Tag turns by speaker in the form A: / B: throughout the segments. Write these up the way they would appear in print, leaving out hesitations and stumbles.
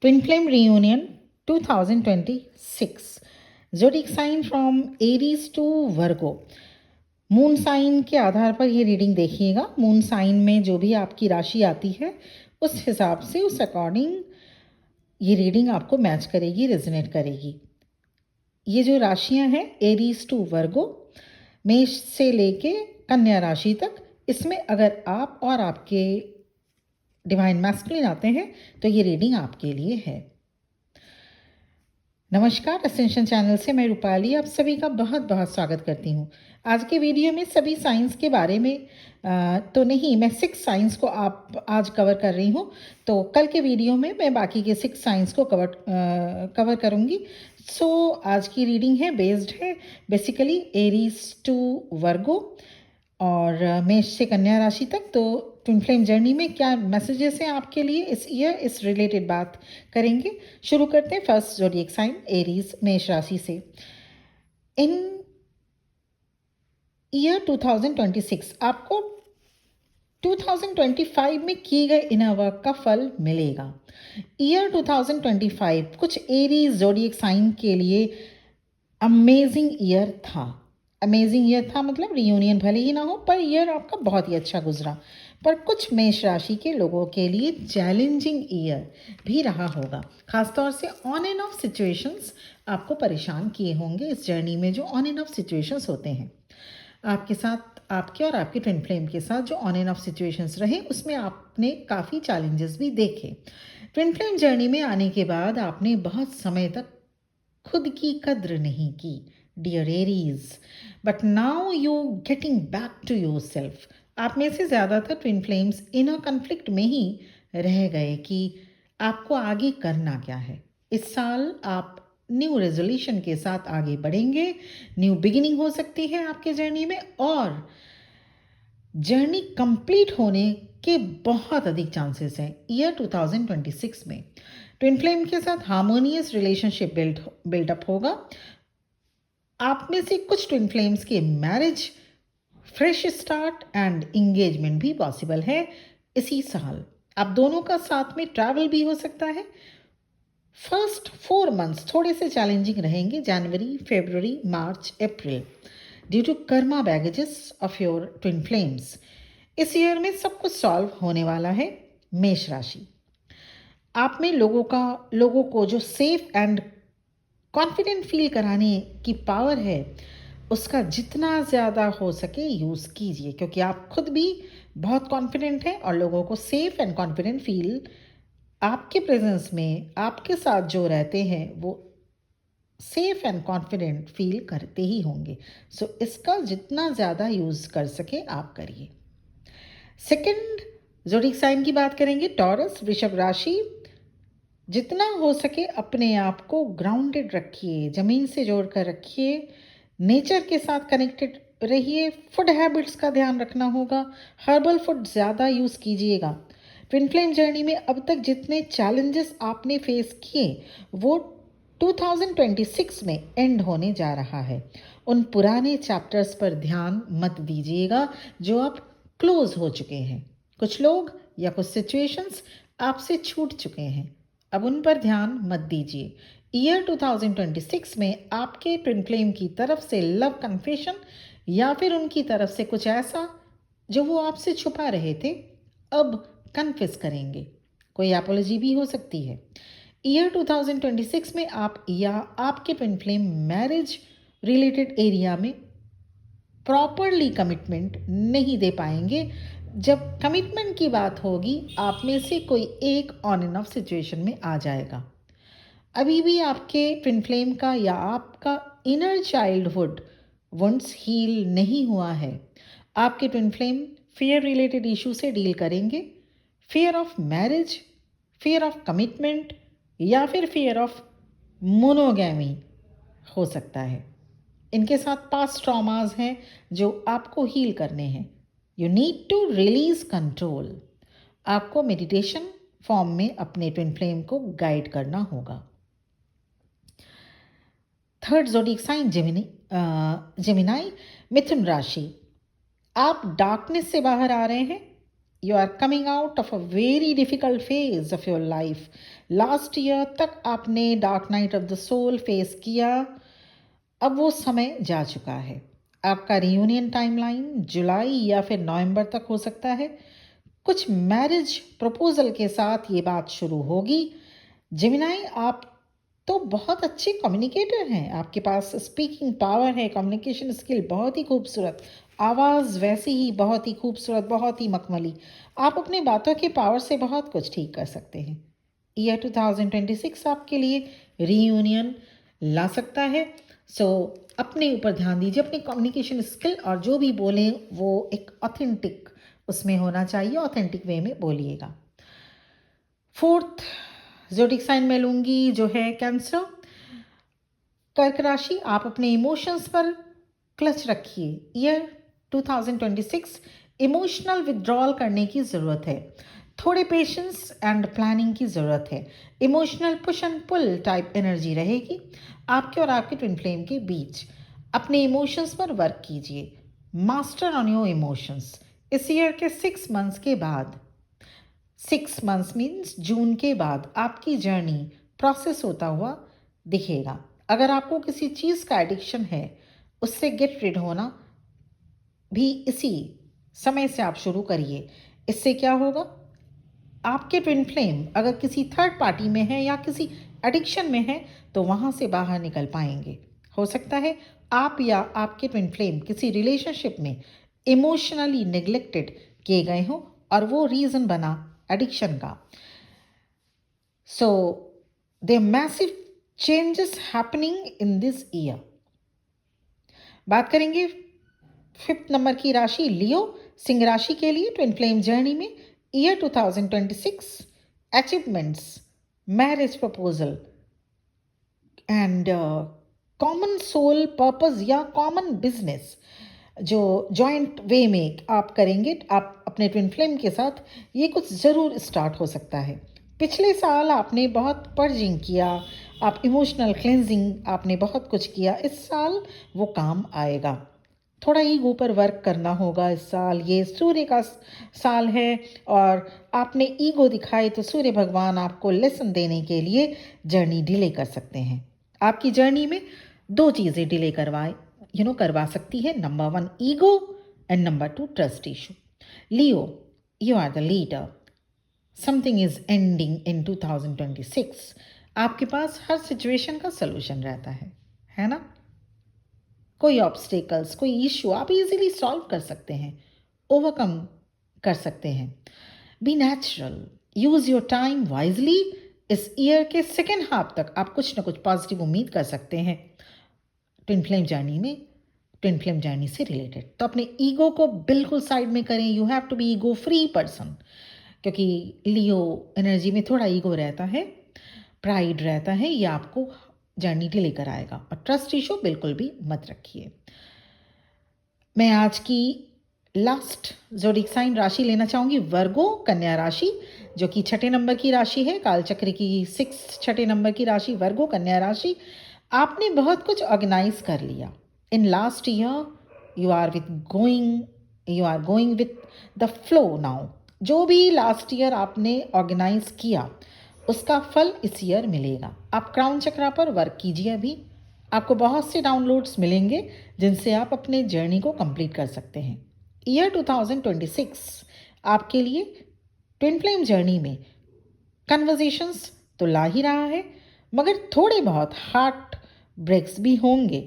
A: Twin Flame Reunion 2026. Zodiac sign from Aries to Virgo. Moon sign के आधार पर ये रीडिंग देखिएगा। मून साइन में जो भी आपकी राशि आती है उस हिसाब से, उस अकॉर्डिंग ये रीडिंग आपको मैच करेगी, रेजोनेट करेगी। ये जो राशियां हैं एरीज टू वर्गो, मेष से लेके कन्या राशि तक, इसमें अगर आप और आपके डिवाइन मैस्कुलिन आते हैं तो ये रीडिंग आपके लिए है। नमस्कार, असेंशन चैनल से मैं रूपाली आप सभी का बहुत बहुत स्वागत करती हूँ। आज के वीडियो में सभी साइंस के बारे में तो नहीं, मैं 6 साइंस को आप आज कवर कर रही हूँ। तो कल के वीडियो में मैं बाकी के 6 साइंस को कवर करूँगी। सो आज की रीडिंग है बेस्ड है बेसिकली एरीज टू वर्गो और मेष से कन्या राशि तक। तो ट्विन फ्लेम जर्नी में क्या मैसेजेस हैं आपके लिए इस ईयर, इस रिलेटेड बात करेंगे। शुरू करते हैं फर्स्ट ज़ोडिएक साइन एरीज मेष राशि से। इन ईयर 2026 आपको 2025 में किए गए इनर वर्क का फल मिलेगा। ईयर 2025 कुछ एरीज ज़ोडिएक साइन के लिए अमेजिंग ईयर था। अमेजिंग ईयर था मतलब रियूनियन भले ही ना हो, पर ईयर आपका बहुत ही अच्छा गुजरा। पर कुछ मेष राशि के लोगों के लिए चैलेंजिंग ईयर भी रहा होगा। खासतौर से ऑन एंड ऑफ सिचुएशंस आपको परेशान किए होंगे इस जर्नी में। जो ऑन एंड ऑफ सिचुएशंस होते हैं आपके साथ, आपके और आपके ट्विन फ्लेम के साथ जो ऑन एंड ऑफ सिचुएशंस रहे, उसमें आपने काफ़ी चैलेंजेस भी देखे। ट्विन फ्लेम जर्नी में आने के बाद आपने बहुत समय तक खुद की कद्र नहीं की, dear Aries, but now you getting back to your self. आप में से ज़्यादातर ट्विन फ्लेम्स इनर कन्फ्लिक्ट में ही रह गए कि आपको आगे करना क्या है। इस साल आप न्यू रेजोल्यूशन के साथ आगे बढ़ेंगे। न्यू बिगिनिंग हो सकती है आपके जर्नी में, और जर्नी कंप्लीट होने के बहुत अधिक चांसेस हैं ईयर 2026 में। ट्विन फ्लेम के साथ हार्मोनियस रिलेशनशिप बिल्डअप होगा। आप में से कुछ ट्विन फ्लेम्स के marriage, fresh start and engagement भी पॉसिबल है इसी साल। आप दोनों का साथ में ट्रैवल भी हो सकता है। फर्स्ट 4 मंथ्स थोड़े से चैलेंजिंग रहेंगे, जनवरी, फरवरी, मार्च, अप्रैल, due to karma baggages of your twin flames. इस ईयर में सब कुछ सॉल्व होने वाला है। मेष राशि, आप में लोगों को जो सेफ एंड कॉन्फिडेंट फील कराने की पावर है, उसका जितना ज़्यादा हो सके यूज़ कीजिए, क्योंकि आप खुद भी बहुत कॉन्फिडेंट हैं और लोगों को सेफ एंड कॉन्फिडेंट फील आपके प्रेजेंस में, आपके साथ जो रहते हैं वो सेफ एंड कॉन्फिडेंट फील करते ही होंगे। सो इसका जितना ज़्यादा यूज़ कर सके आप करिए। सेकंड ज़ोडिएक साइन की बात करेंगे, टॉरस, वृषभ राशि। जितना हो सके अपने आप को ग्राउंडेड रखिए, ज़मीन से जोड़ कर रखिए, नेचर के साथ कनेक्टेड रहिए। फूड हैबिट्स का ध्यान रखना होगा, हर्बल फूड ज़्यादा यूज़ कीजिएगा। ट्विन फ्लेम जर्नी में अब तक जितने चैलेंजेस आपने फेस किए वो 2026 में एंड होने जा रहा है। उन पुराने चैप्टर्स पर ध्यान मत दीजिएगा जो अब क्लोज हो चुके हैं। कुछ लोग या कुछ सिचुएशंस आपसे छूट चुके हैं, अब उन पर ध्यान मत दीजिए। ईयर 2026 में आपके ट्विन फ्लेम की तरफ से लव कन्फेशन या फिर उनकी तरफ से कुछ ऐसा जो वो आपसे छुपा रहे थे, अब कन्फेस करेंगे। कोई एपोलॉजी भी हो सकती है। ईयर 2026 में आप या आपके twin flame marriage related area में प्रॉपरली कमिटमेंट नहीं दे पाएंगे। जब कमिटमेंट की बात होगी, आप में से कोई एक ऑन एंड ऑफ सिचुएशन में आ जाएगा। अभी भी आपके ट्विन फ्लेम का या आपका इनर चाइल्डहुड वंस हील नहीं हुआ है। आपके twin flame fear related issue से डील करेंगे। Fear of marriage, fear of commitment या फिर फियर ऑफ मोनोगैमी हो सकता है। इनके साथ पास्ट ट्रॉमास हैं जो आपको हील करने हैं। You need to release control. आपको मेडिटेशन फॉर्म में अपने ट्विन फ्लेम को गाइड करना होगा। थर्ड ज़ोडिएक साइन जेमिनाई, मिथुन राशि। आप डार्कनेस से बाहर आ रहे हैं you are coming out of a very difficult phase of your life. Last year तक आपने dark night of the soul face किया, अब वो समय जा चुका है। आपका रियूनियन टाइमलाइन जुलाई या फिर नवंबर तक हो सकता है। कुछ मैरिज प्रपोजल के साथ ये बात शुरू होगी। जेमिनाई, आप तो बहुत अच्छे कम्युनिकेटर हैं, आपके पास स्पीकिंग पावर है, कम्युनिकेशन स्किल बहुत ही खूबसूरत, आवाज़ वैसी ही बहुत ही खूबसूरत, बहुत ही मखमली। आप अपनी बातों के पावर से बहुत कुछ ठीक कर सकते हैं। ईयर 2026 आपके लिए रीयूनियन ला सकता है। सो अपने ऊपर ध्यान दीजिए, अपनी कम्युनिकेशन स्किल, और जो भी बोलें वो एक ऑथेंटिक उसमें होना चाहिए, ऑथेंटिक वे में बोलिएगा। फोर्थ ज़ोडिक साइन में लूँगी जो है कैंसर। कर्क राशि, आप अपने इमोशंस पर क्लच रखिए। ईयर 2026 इमोशनल विड्रॉल करने की ज़रूरत है, थोड़े पेशेंस एंड प्लानिंग की ज़रूरत है। Emotional push and pull type energy रहेगी आपके और आपके ट्विन फ्लेम के बीच। अपने इमोशंस पर वर्क कीजिए, मास्टर ऑन योर इमोशंस। इस ईयर के 6 मंथ्स के बाद, 6 मंथ्स मीन्स जून के बाद, आपकी जर्नी प्रोसेस होता हुआ दिखेगा। अगर आपको किसी चीज़ का एडिक्शन है, उससे गेट रिड होना भी इसी समय से आप शुरू करिए। इससे क्या होगा, आपके ट्विन फ्लेम अगर किसी थर्ड पार्टी में है या किसी एडिक्शन में है तो वहाँ से बाहर निकल पाएंगे। हो सकता है आप या आपके ट्विन फ्लेम किसी रिलेशनशिप में इमोशनली नेग्लेक्टेड किए गए हों और वो रीज़न बना एडिक्शन का। So there massive changes happening in this year. बात करेंगे 5th नंबर की राशि लियो, सिंह राशि के लिए ट्विन फ्लेम जर्नी में year 2026 achievements, marriage proposal and common soul purpose या कॉमन बिजनेस जो जॉइंट वे में आप करेंगे आप अपने ट्विन फ्लेम के साथ, ये कुछ ज़रूर स्टार्ट हो सकता है। पिछले साल आपने बहुत पर्जिंग किया, आप इमोशनल क्लेंजिंग आपने बहुत कुछ किया, इस साल वो काम आएगा। थोड़ा ईगो पर वर्क करना होगा इस साल, ये सूर्य का साल है और आपने ईगो दिखाई तो सूर्य भगवान आपको लेसन देने के लिए जर्नी डिले कर सकते हैं। आपकी जर्नी में 2 चीज़ें डिले करवा सकती है। Number 1 ego and number 2 trust issue. Leo, you are the leader, something is ending in 2026। आपके पास हर सिचुएशन का सोल्यूशन रहता है ना। कोई ऑब्स्टेकल्स, कोई इशू आप इजीली सॉल्व कर सकते हैं, ओवरकम कर सकते हैं। Be natural, use your time wisely. इस ईयर के सेकेंड हाफ तक आप कुछ ना कुछ पॉजिटिव उम्मीद कर सकते हैं ट्विन फ्लेम जर्नी में, ट्विन फ्लेम जर्नी से रिलेटेड। तो अपने ईगो को बिल्कुल साइड में करें। You have to be ego free person, क्योंकि लियो एनर्जी में थोड़ा ईगो रहता है, प्राइड रहता है, ये आपको जर्नी डिले कराएगा। और ट्रस्ट इशू बिल्कुल भी मत रखिए। मैं आज की लास्ट ज़ोडिक साइन राशि लेना चाहूँगी, वर्गो कन्या राशि, जो कि 6ठे नंबर की राशि है, कालचक्र की 6 नंबर की राशि वर्गो कन्या राशि। आपने बहुत कुछ ऑर्गेनाइज कर लिया in last year. You are going with the flow now. जो भी लास्ट ईयर आपने ऑर्गेनाइज किया उसका फल इस ईयर मिलेगा। आप क्राउन चक्रा पर वर्क कीजिए। अभी आपको बहुत से डाउनलोड्स मिलेंगे जिनसे आप अपने जर्नी को कंप्लीट कर सकते हैं। ईयर 2026 आपके लिए ट्विन फ्लेम जर्नी में कन्वर्जेशंस तो ला ही रहा है, मगर थोड़े बहुत हार्ट ब्रेक्स भी होंगे।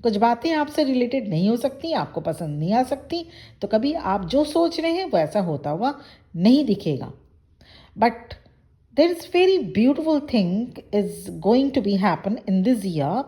A: कुछ बातें आपसे रिलेटेड नहीं हो सकती, आपको पसंद नहीं आ सकती, तो कभी आप जो सोच रहे हैं वो ऐसा होता हुआ नहीं दिखेगा। But there is very beautiful thing is going to be happen in this year.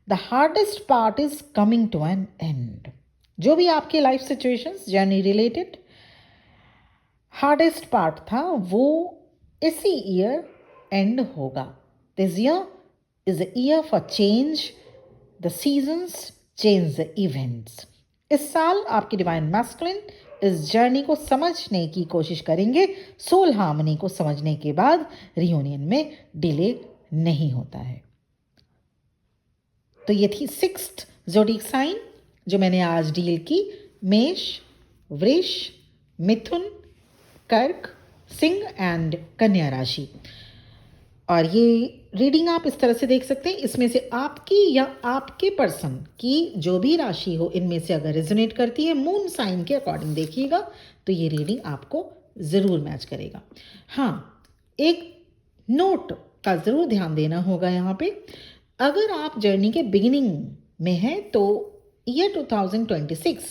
A: The hardest part is coming to an end. जो भी आपके life situations journey related hardest part था वो इसी ईयर एंड होगा। This year is a year for change the seasons, change the events. इस साल आपकी डिवाइन मैस्कुलिन इस जर्नी को समझने की कोशिश करेंगे। सोल हार्मनी को समझने के बाद रियूनियन में डिले नहीं होता है। तो ये थी 6th ज़ोडिक साइन जो मैंने आज डील की। मेष, वृष, मिथुन, कर्क, सिंह एंड कन्या राशि। और ये रीडिंग आप इस तरह से देख सकते हैं, इसमें से आपकी या आपके पर्सन की जो भी राशि हो इनमें से अगर रेजोनेट करती है मून साइन के अकॉर्डिंग देखिएगा तो ये रीडिंग आपको ज़रूर मैच करेगा। हाँ, एक नोट का ज़रूर ध्यान देना होगा यहाँ पे, अगर आप जर्नी के बिगिनिंग में हैं तो ईयर 2026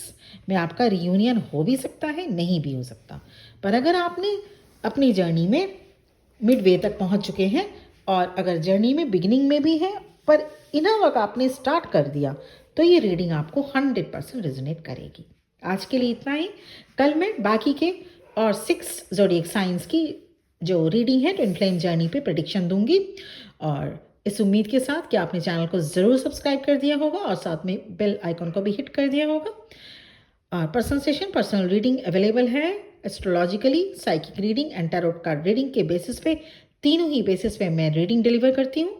A: में आपका रियूनियन हो भी सकता है, नहीं भी हो सकता। पर अगर आपने अपनी जर्नी में मिड वे तक पहुंच चुके हैं और अगर जर्नी में बिगिनिंग में भी है पर इनर वर्क आपने स्टार्ट कर दिया तो ये रीडिंग आपको 100% रेजोनेट करेगी। आज के लिए इतना ही। कल मैं बाकी के और 6 ज़ोडिएक साइंस की जो रीडिंग है ट्विन फ्लेम जर्नी पे प्रेडिक्शन दूंगी, और इस उम्मीद के साथ कि आपने चैनल को ज़रूर सब्सक्राइब कर दिया होगा और साथ में बेल आइकॉन को भी हिट कर दिया होगा। और personal session, personal reading available है astrologically, psychic reading and tarot card reading के बेसिस पे, तीनों ही बेसिस पे मैं रीडिंग डिलीवर करती हूँ।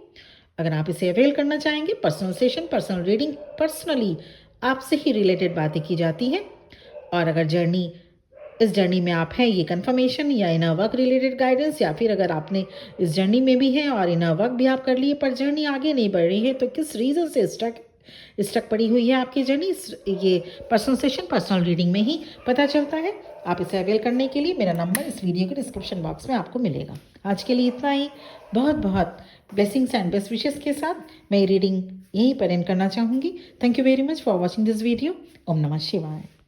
A: अगर आप इसे अवेल करना चाहेंगे, personal session, personal reading, personally आपसे ही रिलेटेड बातें की जाती हैं। और अगर इस जर्नी में आप हैं, ये कंफर्मेशन या इनर वर्क रिलेटेड गाइडेंस, या फिर अगर आपने इस जर्नी में भी हैं और इनर वर्क भी आप कर लिए पर जर्नी आगे नहीं बढ़ रही है तो किस रीज़न से स्टक पड़ी हुई है आपकी जर्नी, ये पर्सनल सेशन, पर्सनल रीडिंग में ही पता चलता है। आप इसे अवेल करने के लिए मेरा नंबर इस वीडियो के डिस्क्रिप्शन बॉक्स में आपको मिलेगा। आज के लिए इतना ही। बहुत बहुत ब्लेसिंग्स एंड बेस्ट विशेस के साथ मैं रीडिंग यहीं पर एंड करना चाहूँगी। Thank you very much for watching this video. ओम नमः शिवाय।